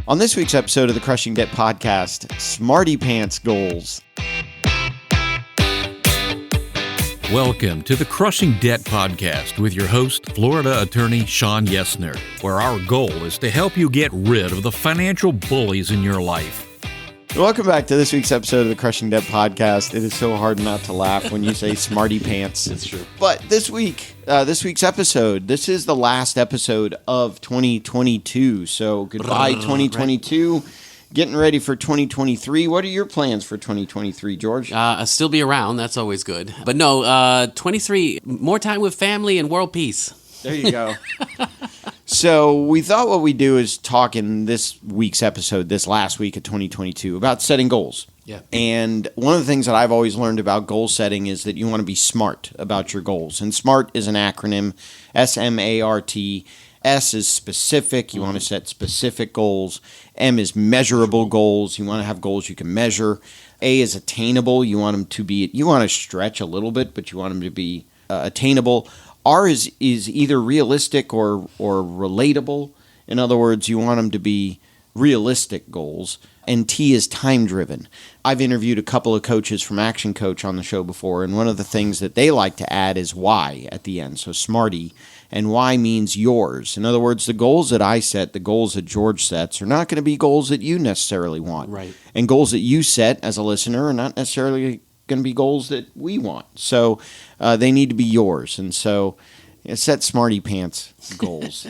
On this week's episode of the Crushing Debt Podcast, SMARTY Pants Goals. Welcome to the Crushing Debt Podcast with your host, Florida attorney Shawn Yesner, where our goal is to help you get rid of the financial bullies in your life. Welcome back to this week's episode of the Crushing Debt Podcast. It is so hard not to laugh when you say SMARTY Pants. It's true. But this week's episode, this is the last episode of 2022. So goodbye, 2022. Right. Getting ready for 2023. What are your plans for 2023, George? I'll still be around. That's always good. But no, 23, more time with family and world peace. There you go. So we thought what we'd do is talk in this week's episode, this last week of 2022, about setting goals. Yeah. And one of the things that I've always learned about goal setting is that you want to be smart about your goals. And SMART is an acronym, S.M.A.R.T. S is specific. You want to set specific goals. M is measurable goals. You want to have goals you can measure. A is attainable. You want them to be, you want to stretch a little bit, but you want them to be attainable. R is either realistic or relatable. In other words, you want them to be realistic goals. And T is time-driven. I've interviewed a couple of coaches from Action Coach on the show before, and one of the things that they like to add is Y at the end, so SMARTY. And Y means yours. In other words, the goals that I set, the goals that George sets, are not going to be goals that you necessarily want. Right. And goals that you set as a listener are not necessarily going to be goals that we want. So they need to be yours. And so set SMARTY Pants goals.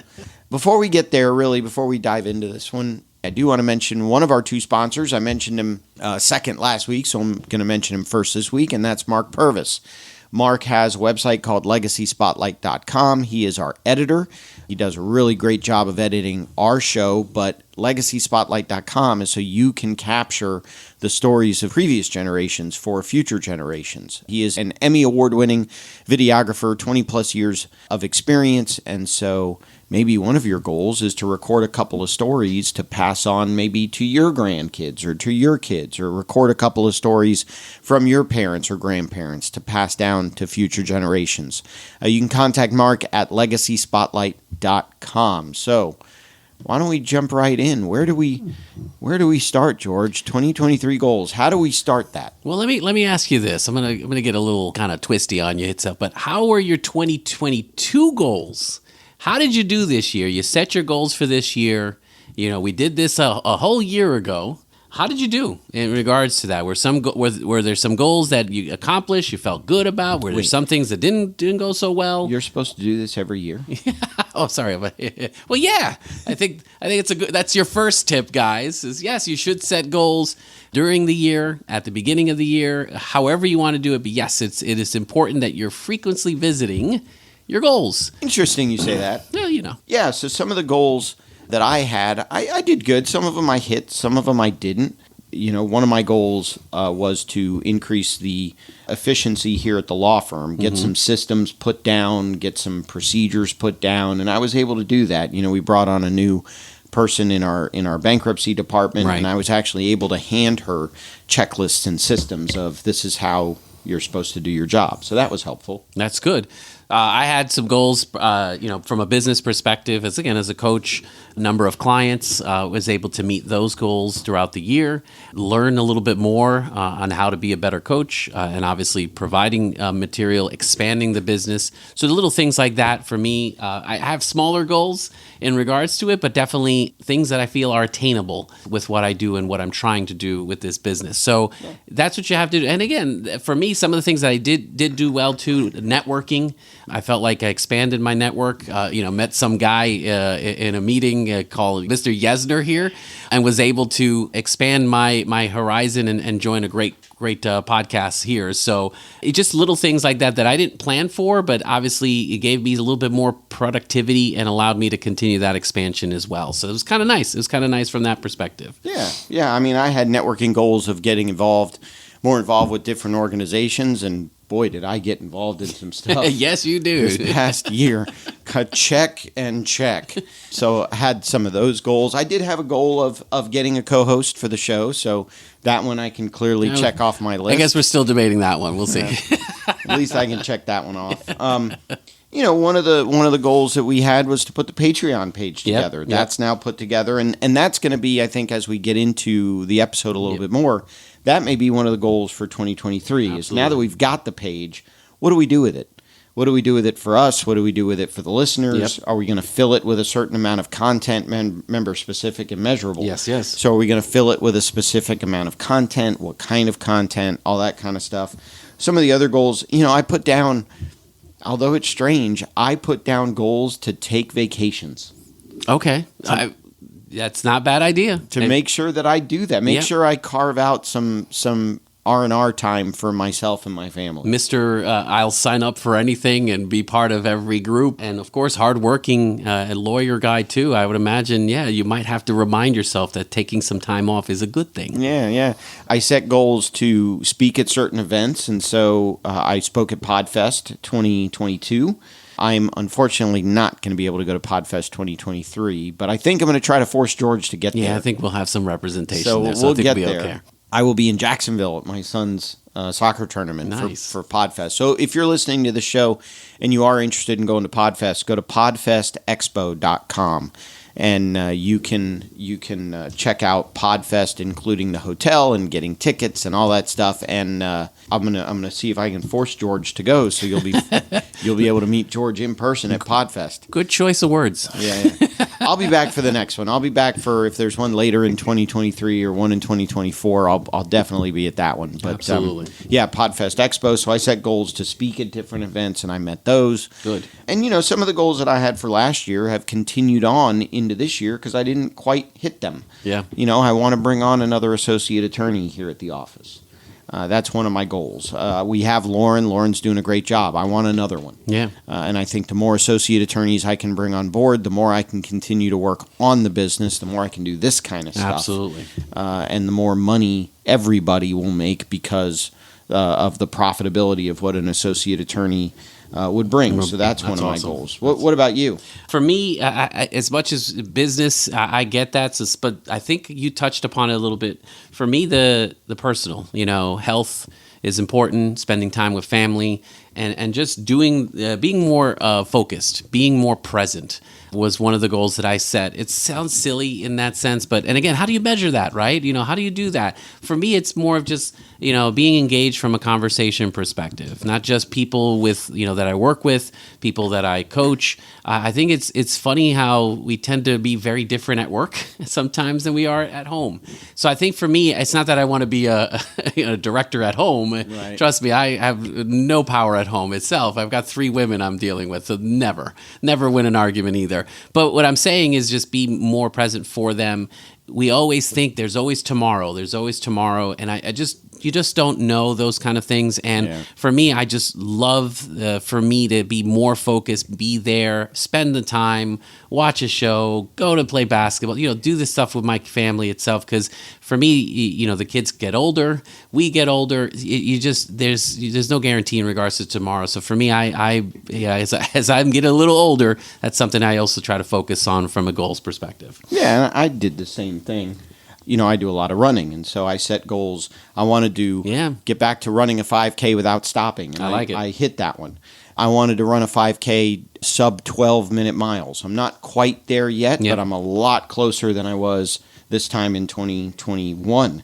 Before we get there, really, before we dive into this one, I do want to mention one of our two sponsors. I mentioned him second last week, so I'm going to mention him first this week, and that's Mark Purvis. Mark has a website called LegacySpotlight.com. He is our editor. He does a really great job of editing our show, but LegacySpotlight.com is so you can capture the stories of previous generations for future generations. He is an Emmy Award-winning videographer, 20-plus years of experience, and so maybe one of your goals is to record a couple of stories to pass on maybe to your grandkids or to your kids, or record a couple of stories from your parents or grandparents to pass down to future generations. You can contact Mark at LegacySpotlight.com. So why don't we jump right in? Where do we start, George? 2023 goals. How do we start that? Well, let me ask you this. I'm gonna get a little kind of twisty on you, but how were your 2022 goals? How did you do this year? You set your goals for this year. You know, we did this a whole year ago. How did you do in regards to that? Were there some goals that you accomplished, you felt good about? Were there some things that didn't go so well? You're supposed to do this every year. Oh, sorry. Well, yeah. I think it's that's your first tip, guys. Is yes, you should set goals during the year, at the beginning of the year, however you want to do it. But yes, it is important that you're frequently visiting your goals. Interesting you say that. Well, you know. Yeah, so some of the goals that I had, I did good. Some of them I hit, some of them I didn't. You know, one of my goals was to increase the efficiency here at the law firm, get some systems put down, get some procedures put down, and I was able to do that. You know, we brought on a new person in our bankruptcy department, right. And I was actually able to hand her checklists and systems of this is how you're supposed to do your job. So that was helpful. That's good. I had some goals, from a business perspective. As a coach, a number of clients, was able to meet those goals throughout the year, learn a little bit more on how to be a better coach, and obviously providing material, expanding the business. So the little things like that for me, I have smaller goals in regards to it, but definitely things that I feel are attainable with what I do and what I'm trying to do with this business. So that's what you have to do. And again, for me, some of the things that I did do well too, networking. I felt like I expanded my network, met some guy in a meeting called Mr. Yesner here, and was able to expand my horizon and join a great podcast here. So it's just little things like that I didn't plan for, but obviously it gave me a little bit more productivity and allowed me to continue that expansion as well. So it was kind of nice. It was kind of nice from that perspective. Yeah. I mean, I had networking goals of getting more involved with different organizations, and boy, did I get involved in some stuff. Yes, you do. This past year. Check and check. So I had some of those goals. I did have a goal of getting a co-host for the show, so that one I can clearly check off my list. I guess we're still debating that one. We'll see. At least I can check that one off. one of the goals that we had was to put the Patreon page together. Yep. That's now put together, and that's going to be, I think, as we get into the episode a little bit more, that may be one of the goals for 2023. Absolutely. Is now that we've got the page, what do we do with it? What do we do with it for us? What do we do with it for the listeners? Yep. Are we going to fill it with a certain amount of content, member specific and measurable? Yes. So are we going to fill it with a specific amount of content? What kind of content? All that kind of stuff. Some of the other goals, I put down, although it's strange, I put down goals to take vacations. Okay. That's not a bad idea. To make sure that I do that. Make sure I carve out some R&R time for myself and my family. I'll sign up for anything and be part of every group. And of course, hardworking lawyer guy too. I would imagine, you might have to remind yourself that taking some time off is a good thing. Yeah. I set goals to speak at certain events. And so I spoke at PodFest 2022. I'm unfortunately not going to be able to go to PodFest 2023, but I think I'm going to try to force George to get there. Yeah, I think we'll have some representation so there. We'll get we'll be there. Okay. I will be in Jacksonville at my son's soccer tournament for PodFest. So if you're listening to the show and you are interested in going to PodFest, go to podfestexpo.com. And you can check out PodFest, including the hotel and getting tickets and all that stuff. And I'm gonna see if I can force George to go, so you'll be able to meet George in person at PodFest. Good choice of words. Yeah. I'll be back for the next one. I'll be back for if there's one later in 2023 or one in 2024. I'll definitely be at that one. But absolutely. PodFest Expo. So I set goals to speak at different events, and I met those. Good. And some of the goals that I had for last year have continued on into this year because I didn't quite hit them. Yeah. I want to bring on another associate attorney here at the office. That's one of my goals. We have Lauren. Lauren's doing a great job. I want another one. Yeah. And I think the more associate attorneys I can bring on board, the more I can continue to work on the business, the more I can do this kind of stuff. Absolutely. And the more money everybody will make because of the profitability of what an associate attorney would bring. So that's one of my goals. What about you? For me, as much as business, I get that. But I think you touched upon it a little bit. For me, the personal, health is important, spending time with family, and just being more focused, being more present was one of the goals that I set. It sounds silly in that sense, and again, how do you measure that, right? How do you do that? For me, it's more of just, being engaged from a conversation perspective, not just people with, that I work with, people that I coach. I think it's funny how we tend to be very different at work sometimes than we are at home. So I think for me, it's not that I want to be a director at home. Right. Trust me, I have no power at home itself. I've got 3 women I'm dealing with, so never win an argument either. But what I'm saying is just be more present for them. We always think there's always tomorrow, and you just don't know those kind of things. And for me, I just love for me to be more focused, be there, spend the time, watch a show, go to play basketball, do this stuff with my family itself. Because for me, the kids get older, we get older. There's no guarantee in regards to tomorrow. So for me, as I'm getting a little older, that's something I also try to focus on from a goals perspective. Yeah, and I did the same thing. I do a lot of running, and so I set goals. I wanted to get back to running a 5K without stopping. And I like it. I hit that one. I wanted to run a 5K sub 12-minute miles. I'm not quite there yet, but I'm a lot closer than I was this time in 2021.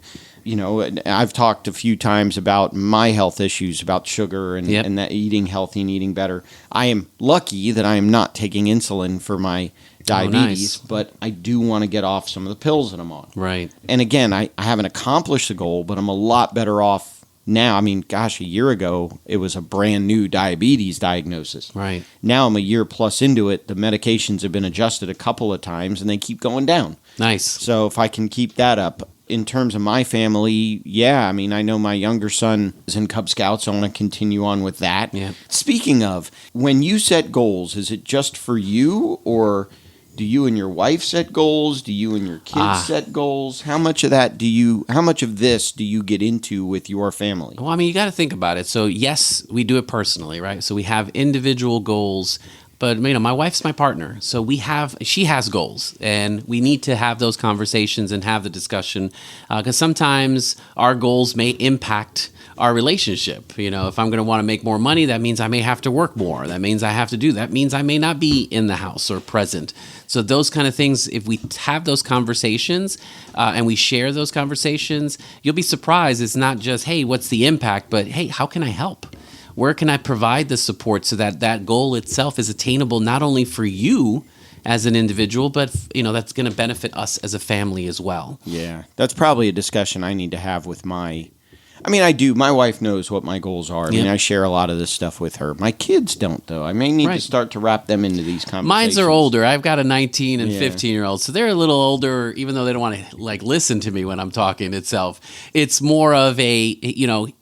I've talked a few times about my health issues, about sugar and that eating healthy and eating better. I am lucky that I am not taking insulin for my diabetes, but I do want to get off some of the pills that I'm on. Right. And again, I haven't accomplished the goal, but I'm a lot better off now. I mean, gosh, a year ago, it was a brand new diabetes diagnosis. Right. Now I'm a year plus into it. The medications have been adjusted a couple of times, and they keep going down. Nice. So if I can keep that up. In terms of my family, I know my younger son is in Cub Scouts. I want to continue on with that. Yeah. Speaking of, when you set goals, is it just for you, or do you and your wife set goals? Do you and your kids set goals? How much of this do you get into with your family? Well, you got to think about it. So yes, we do it personally, right? So we have individual goals. But my wife's my partner, so she has goals, and we need to have those conversations and have the discussion, because sometimes our goals may impact our relationship. If I'm going to want to make more money, that means I may have to work more. That means I have to do. That means I may not be in the house or present. So those kind of things, if we have those conversations and we share those conversations, you'll be surprised. It's not just, hey, what's the impact, but hey, how can I help? Where can I provide the support so that that goal itself is attainable not only for you as an individual, but that's going to benefit us as a family as well. Yeah, that's probably a discussion I need to have with I do. My wife knows what my goals are. I share a lot of this stuff with her. My kids don't, though. I may need to start to wrap them into these conversations. Mine's are older. I've got a 19 and 15-year-old, so they're a little older, even though they don't want to listen to me when I'm talking itself. It's more of a,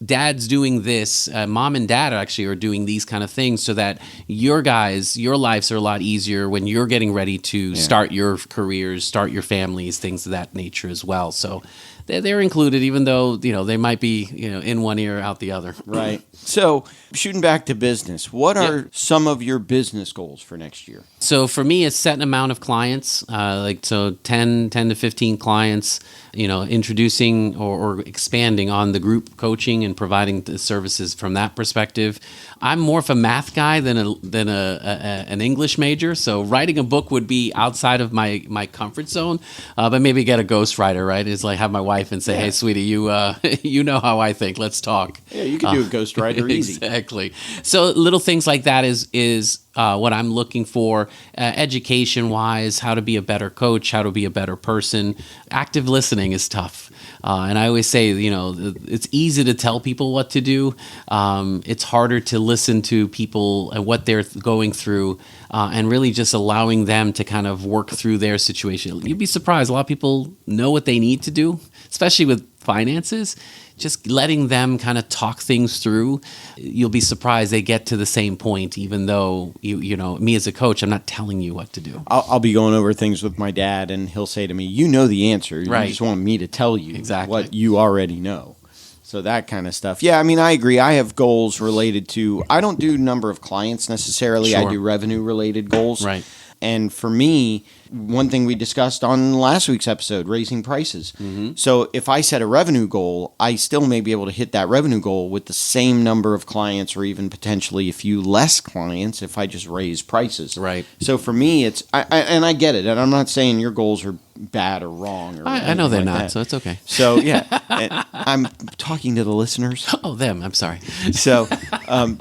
dad's doing this. Mom and dad actually are doing these kind of things so that your lives are a lot easier when you're getting ready to start your careers, start your families, things of that nature as well. So they're included, even though they might be in one ear out the other. Right. So shooting back to business, what are some of your business goals for next year? So for me, it's set an amount of clients, 10 to 15 clients. Introducing or expanding on the group coaching and providing the services from that perspective. I'm more of a math guy than an English major, so writing a book would be outside of my comfort zone. But maybe get a ghostwriter, right? Is have my wife and say, "Hey, sweetie, you know how I think. Let's talk." Yeah, you can do a ghostwriter easy. Exactly. So little things like that is what I'm looking for, education-wise, how to be a better coach, how to be a better person. Active listening is tough. And I always say, it's easy to tell people what to do. It's harder to listen to people and what they're going through and really just allowing them to kind of work through their situation. You'd be surprised. A lot of people know what they need to do, especially with finances. Just letting them kind of talk things through, you'll be surprised they get to the same point, even though, me as a coach, I'm not telling you what to do. I'll be going over things with my dad, and he'll say to me, you know the answer. You just want me to tell you what you already know. So that kind of stuff. Yeah, I agree. I have goals related to, I don't do number of clients necessarily. Sure. I do revenue-related goals. Right. And for me, one thing we discussed on last week's episode, raising prices. Mm-hmm. So if I set a revenue goal, I still may be able to hit that revenue goal with the same number of clients or even potentially a few less clients if I just raise prices. Right. So for me, it's, and I get it. And I'm not saying your goals are bad or wrong. Or I know they're like not, that. so it's okay. So yeah, I'm talking to the listeners. Oh, them. I'm sorry. So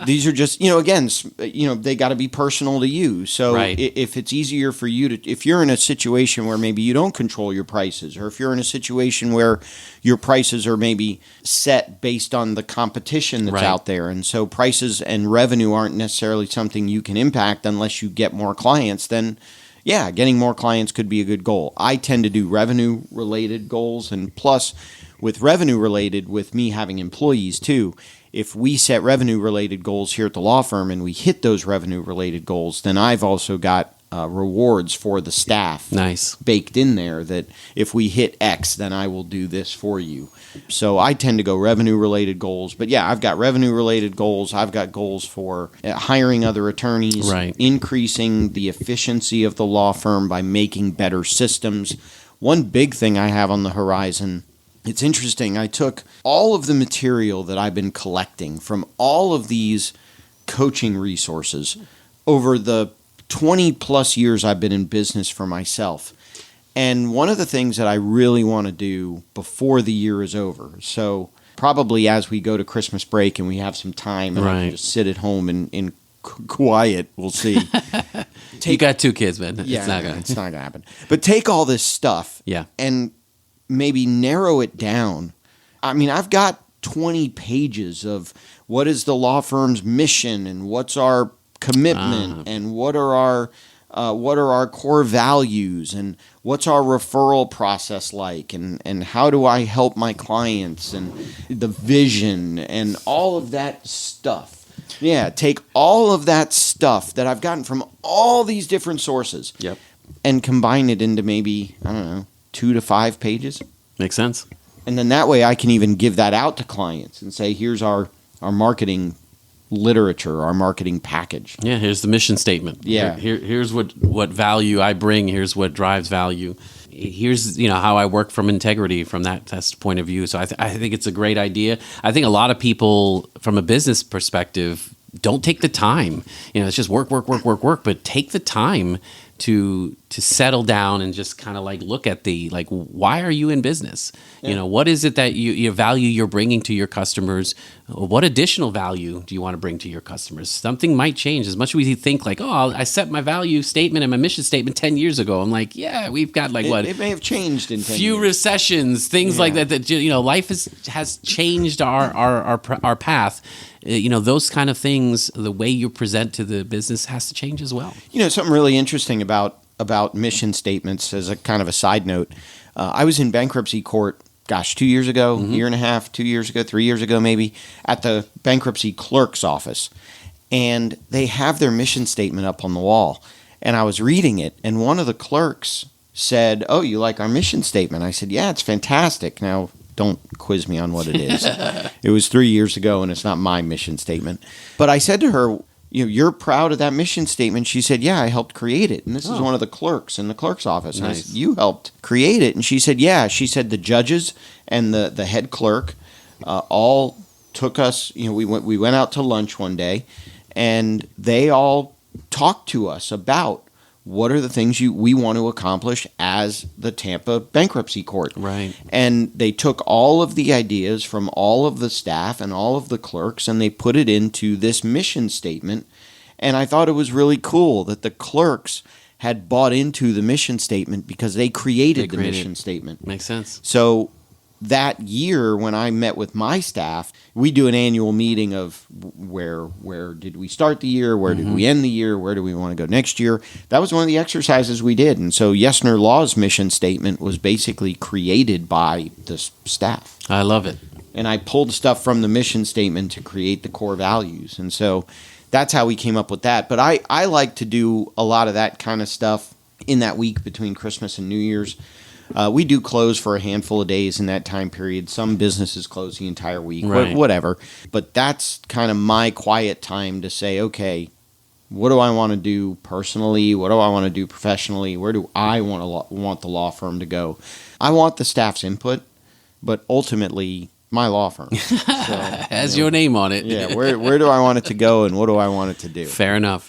these are just, again, they got to be personal to you. So if it's easier for you to, if you're in a situation where maybe you don't control your prices, or if you're in a situation where your prices are maybe set based on the competition that's out there, and so prices and revenue aren't necessarily something you can impact unless you get more clients, then yeah, getting more clients could be a good goal. I tend to do revenue-related goals, and plus, with revenue-related, with me having employees too, if we set revenue-related goals here at the law firm and we hit those revenue-related goals, then I've also got rewards for the staff baked in there that if we hit X, then I will do this for you. So I tend to go revenue-related goals. But yeah, I've got revenue-related goals. I've got goals for hiring other attorneys, increasing the efficiency of the law firm by making better systems. One big thing I have on the horizon, it's interesting. I took all of the material that I've been collecting from all of these coaching resources over the 20 plus years I've been in business for myself. And one of the things that I really want to do before the year is over, so probably as we go to Christmas break and we have some time and I can just sit at home in quiet, we'll see. You got two kids, man. Yeah, it's not going to happen. But take all this stuff and maybe narrow it down. I've got 20 pages of what is the law firm's mission and what's our commitment and what are our core values and what's our referral process like and how do I help my clients and the vision and all of that stuff. Yeah, take all of that stuff that I've gotten from all these different sources and combine it into maybe, 2 to 5 pages. Makes sense. And then that way I can even give that out to clients and say, here's our marketing literature, our marketing package. Yeah, here's the mission statement. Yeah. Here's what value I bring. Here's what drives value. Here's how I work from integrity from that point of view. So I think it's a great idea. I think a lot of people from a business perspective don't take the time. It's just work. But take the time to settle down and just kind of look at why are you in business? Yeah. What is it that your value you're bringing to your customers? What additional value do you want to bring to your customers? Something might change. As much as we think I set my value statement and my mission statement 10 years ago. I'm like, yeah, we've got It may have changed in 10 few years. recessions, things like that. Life has changed our path. Those kind of things. The way you present to the business has to change as well. Something really interesting about mission statements as a kind of a side note. I was in bankruptcy court, 2 years ago, year and a half, 2 years ago, 3 years ago maybe, at the bankruptcy clerk's office. And they have their mission statement up on the wall. And I was reading it, and one of the clerks said, "Oh, you like our mission statement?" I said, "Yeah, it's fantastic." Now, don't quiz me on what it is. It was 3 years ago, and it's not my mission statement. But I said to her, "You're proud of that mission statement?" She said, "Yeah, I helped create it." And this is one of the clerks in the clerk's office. And I Nice. said, "You helped create it?" And she said, "Yeah." She said the judges and the head clerk all took us, we went out to lunch one day, and they all talked to us about what are the things we want to accomplish as the Tampa Bankruptcy Court. Right. And they took all of the ideas from all of the staff and all of the clerks, and they put it into this mission statement. And I thought it was really cool that the clerks had bought into the mission statement because they created the mission statement. Makes sense. So that year, when I met with my staff, we do an annual meeting of where did we start the year, where did we end the year, where do we want to go next year. That was one of the exercises we did. And so S.M.A.R.T.Y Law's mission statement was basically created by the staff. I love it. And I pulled stuff from the mission statement to create the core values. And so that's how we came up with that. But I like to do a lot of that kind of stuff in that week between Christmas and New Year's. We do close for a handful of days in that time period. Some businesses close the entire week, Right. whatever. But that's kind of my quiet time to say, okay, what do I want to do personally? What do I want to do professionally? Where do I want the law firm to go? I want the staff's input, but ultimately my law firm. So, Has your name on it. yeah, where do I want it to go, and what do I want it to do? Fair enough.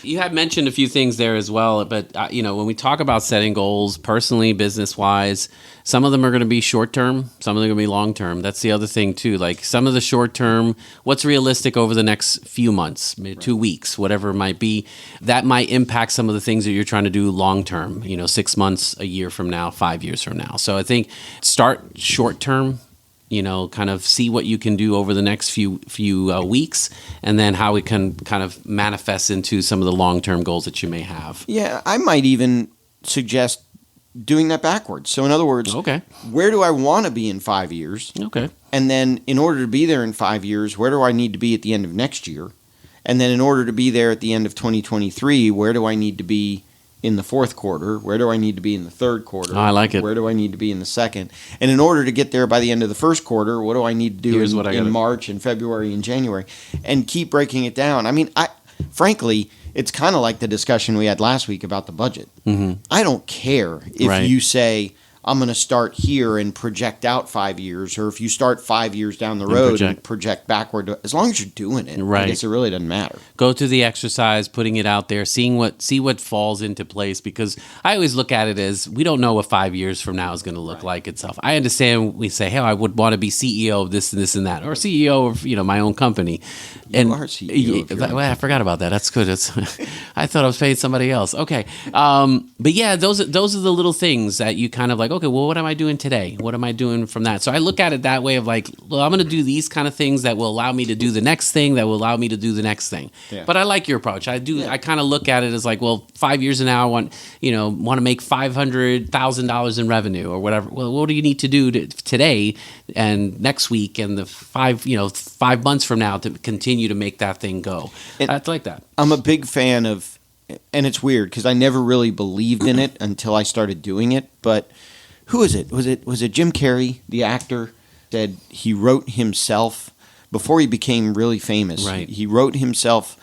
You had mentioned a few things there as well, but when we talk about setting goals, personally, business-wise, some of them are going to be short-term, some of them are going to be long-term. That's the other thing too. Like some of the short-term, what's realistic over the next few months, maybe 2 weeks, whatever it might be, that might impact some of the things that you're trying to do long-term. 6 months, a year from now, 5 years from now. So I think start short-term. Kind of see what you can do over the next few weeks, and then how it can kind of manifest into some of the long-term goals that you may have. Yeah, I might even suggest doing that backwards. So in other words, Okay. where do I want to be in 5 years? Okay. And then in order to be there in 5 years, where do I need to be at the end of next year? And then in order to be there at the end of 2023, where do I need to be in the fourth quarter? Where do I need to be in the third quarter? Oh, I like it. Where do I need to be in the second? And in order to get there by the end of the first quarter, what do I need to do in March and February and January? And keep breaking it down. I mean, frankly, it's kind of like the discussion we had last week about the budget. Mm-hmm. I don't care if you say, I'm going to start here and project out 5 years, or if you start 5 years down the road and project backward. As long as you're doing it, right. I guess it really doesn't matter. Go through the exercise, putting it out there, see what falls into place. Because I always look at it as we don't know what 5 years from now is going to look like itself. I understand we say, hey, I would want to be CEO of this and this and that, or CEO of my own company. You are CEO. Well, I forgot about that. That's good. I thought I was paying somebody else. Okay, but yeah, those are the little things that you kind of like. Okay, well, what am I doing today? What am I doing from that? So I look at it that way of like, well, I'm going to do these kind of things that will allow me to do the next thing, that will allow me to do the next thing. Yeah. But I like your approach. I do. Yeah. I kind of look at it as like, well, 5 years from now, I want to make $500,000 in revenue or whatever. Well, what do you need to do today and next week and the 5 months from now to continue to make that thing go? I like that. I'm a big fan of, and it's weird because I never really believed in it until I started doing it, but who is it? Was it Jim Carrey, the actor, said he wrote himself before he became really famous. Right. He wrote himself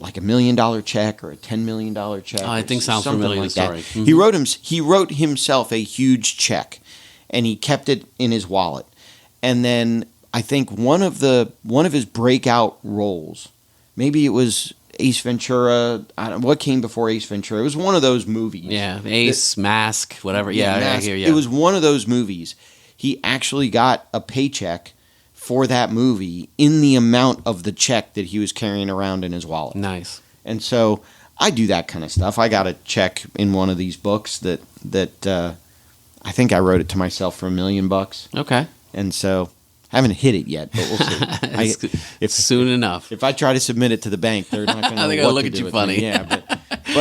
like $1 million check or a $10 million check. Oh, I think sounds something familiar, like the story. that. Mhm. He wrote himself a huge check, and he kept it in his wallet. And then I think one of his breakout roles, maybe it was Ace Ventura. I don't know what came before Ace Ventura. It was one of those movies. Yeah, Ace, Mask, whatever. Yeah, Mask. I hear you. It was one of those movies. He actually got a paycheck for that movie in the amount of the check that he was carrying around in his wallet. Nice. And so I do that kind of stuff. I got a check in one of these books that I think I wrote it to myself for $1 million. Okay. And so I haven't hit it yet, but we'll see. If Soon enough. if I try to submit it to the bank, they're not going to know They're gonna what look to at do you with funny. me. Yeah, but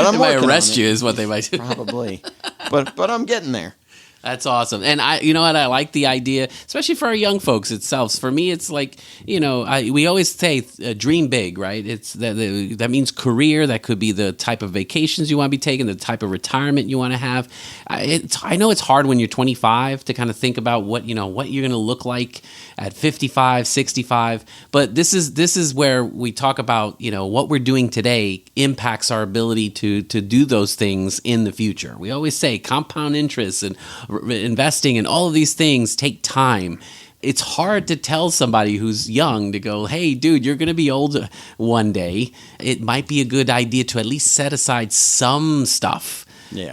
I'm They might working arrest on you it. is what they might do. Probably. But I'm getting there. That's awesome. And you know what? I like the idea, especially for our young folks itself. For me, it's like, we always say dream big, right? It's that means career. That could be the type of vacations you want to be taking, the type of retirement you want to have. I know it's hard when you're 25 to kind of think about what you're going to look like at 55, 65. But this is where we talk about, what we're doing today impacts our ability to do those things in the future. We always say compound interest and investing and all of these things take time. It's hard to tell somebody who's young to go, hey, dude, you're going to be old one day. It might be a good idea to at least set aside some stuff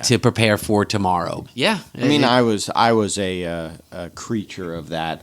to prepare for tomorrow. Yeah. I mean, I was a creature of that.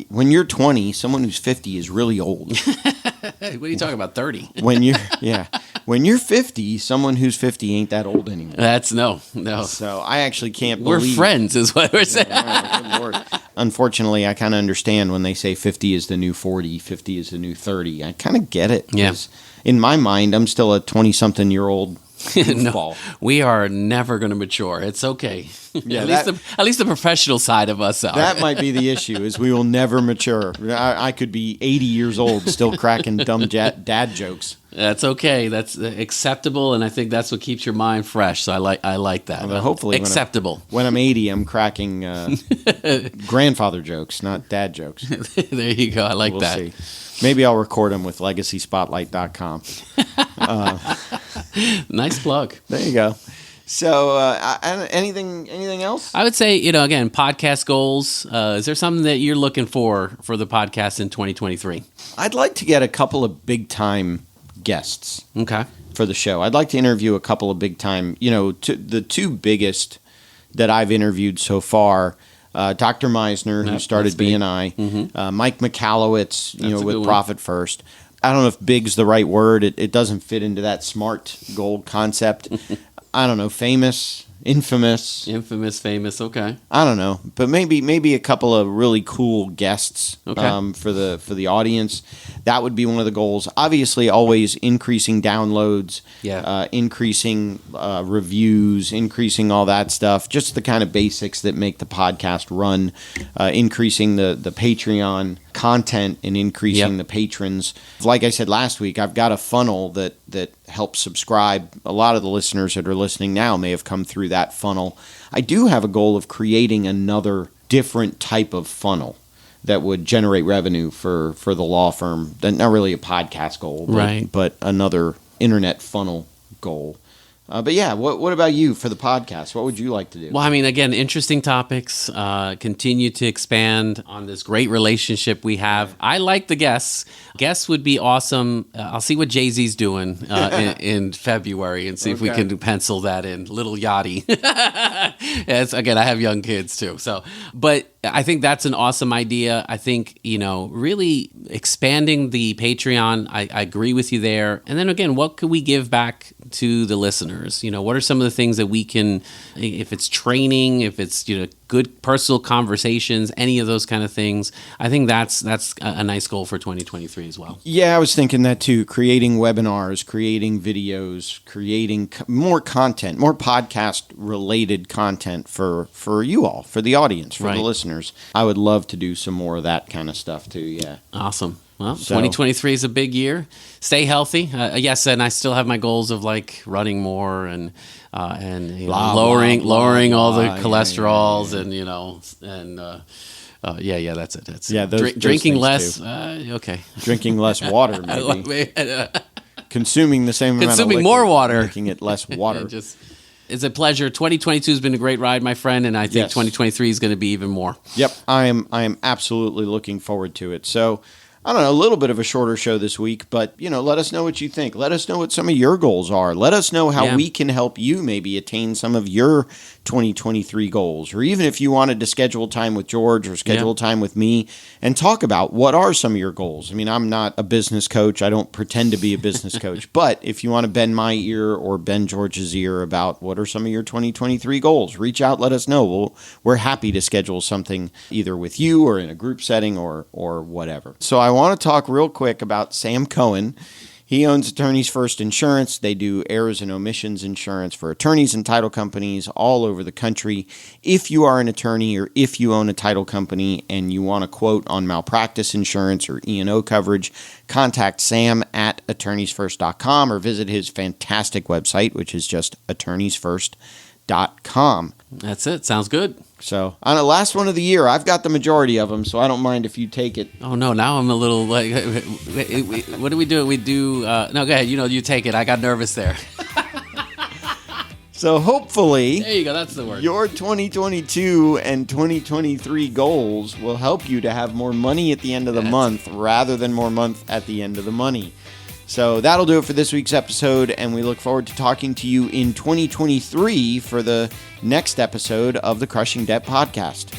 When you're 20, someone who's 50 is really old. What are you talking about, 30? When you're 50, someone who's 50 ain't that old anymore. That's no. So I actually can't We're believe. friends is what we're saying. Good Lord. Unfortunately, I kind of understand when they say 50 is the new 40, 50 is the new 30. I kind of get it. Yeah. 'Cause in my mind, I'm still a 20-something-year-old goofball. We are never going to mature. It's okay. Yeah, at least the professional side of us are. That might be the issue, is we will never mature. I could be 80 years old still cracking dumb dad jokes. That's okay. That's acceptable, and I think that's what keeps your mind fresh. So I like that. Well, hopefully acceptable. When I'm 80, I'm cracking grandfather jokes, not dad jokes. There you go. I like We'll that. see. Maybe I'll record them with legacyspotlight.com. Nice plug. There you go. So, anything else? I would say, again, podcast goals. Is there something that you're looking for the podcast in 2023? I'd like to get a couple of big-time guests Okay. for the show. I'd like to interview a couple of big-time, the two biggest that I've interviewed so far, Dr. Meisner, who started BNI, Mike Michalowicz, That's a good with one. Profit First. I don't know if big's the right word. It doesn't fit into that SMART goal concept. I don't know, famous, infamous. Infamous, famous. Okay. I don't know, but maybe a couple of really cool guests Okay. for the audience. That would be one of the goals. Obviously, always increasing downloads, increasing reviews, increasing all that stuff. Just the kind of basics that make the podcast run. Increasing the Patreon content and increasing the patrons. Like I said last week, I've got a funnel that helps subscribe. A lot of the listeners that are listening now may have come through that funnel. I do have a goal of creating another different type of funnel that would generate revenue for the law firm. Not really a podcast goal, Right. but another internet funnel goal. But yeah, what about you for the podcast? What would you like to do? Well, I mean, again, interesting topics. Continue to expand on this great relationship we have. I like the guests. Guests would be awesome. I'll see what Jay-Z's doing in February and see if we Okay. can pencil that in. Little Yachty. Again, I have young kids too. But I think that's an awesome idea. I think, really expanding the Patreon, I agree with you there. And then again, what could we give back to the listeners? What are some of the things that we can, if it's training, if it's, good personal conversations, any of those kind of things. I think that's a nice goal for 2023 as well. Yeah, I was thinking that too. Creating webinars, creating videos, creating more content, more podcast-related content for you all, for the audience, for Right. the listeners. I would love to do some more of that kind of stuff too, yeah. Awesome. Well, So- 2023 is a big year. Stay healthy. Yes, and I still have my goals of like running more and Blah, lowering blah, all the blah. Yeah, cholesterols yeah. and Yeah, that's it. That's those drinking things less. too. Okay. Drinking less water, maybe. Consuming the same amount of Consuming liquid, more water. making it less water. It's a pleasure. 2022 has been a great ride, my friend, and I think Yes. 2023 is going to be even more. Yep, I am absolutely looking forward to it. So, I don't know, a little bit of a shorter show this week, but, let us know what you think. Let us know what some of your goals are. Let us know how we can help you maybe attain some of your 2023 goals. Or even if you wanted to schedule time with George or schedule time with me and talk about what are some of your goals. I mean, I'm not a business coach. I don't pretend to be a business coach. But if you want to bend my ear or bend George's ear about what are some of your 2023 goals, reach out, let us know. We're happy to schedule something either with you or in a group setting or whatever. So I want to talk real quick about Sam Cohen. He owns Attorneys First Insurance. They do errors and omissions insurance for attorneys and title companies all over the country. If you are an attorney or if you own a title company and you want a quote on malpractice insurance or E&O coverage, contact Sam at attorneysfirst.com or visit his fantastic website, which is just attorneysfirst.com. That's it. Sounds good. So, on the last one of the year, I've got the majority of them, so I don't mind if you take it. Oh, no, now I'm a little like, what do we do? We do, no, go ahead. You take it. I got nervous there. So, hopefully, There you go. That's the word. your 2022 and 2023 goals will help you to have more money at the end of the month rather than more month at the end of the money. So that'll do it for this week's episode, and we look forward to talking to you in 2023 for the next episode of the Crushing Debt Podcast.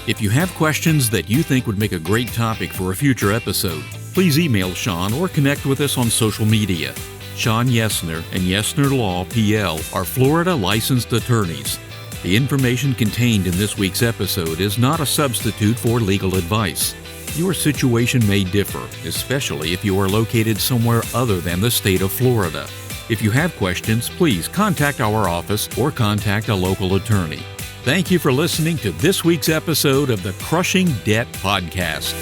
If you have questions that you think would make a great topic for a future episode, please email Shawn or connect with us on social media. Shawn Yesner and Yesner Law, PL, are Florida licensed attorneys. The information contained in this week's episode is not a substitute for legal advice. Your situation may differ, especially if you are located somewhere other than the state of Florida. If you have questions, please contact our office or contact a local attorney. Thank you for listening to this week's episode of the Crushing Debt Podcast.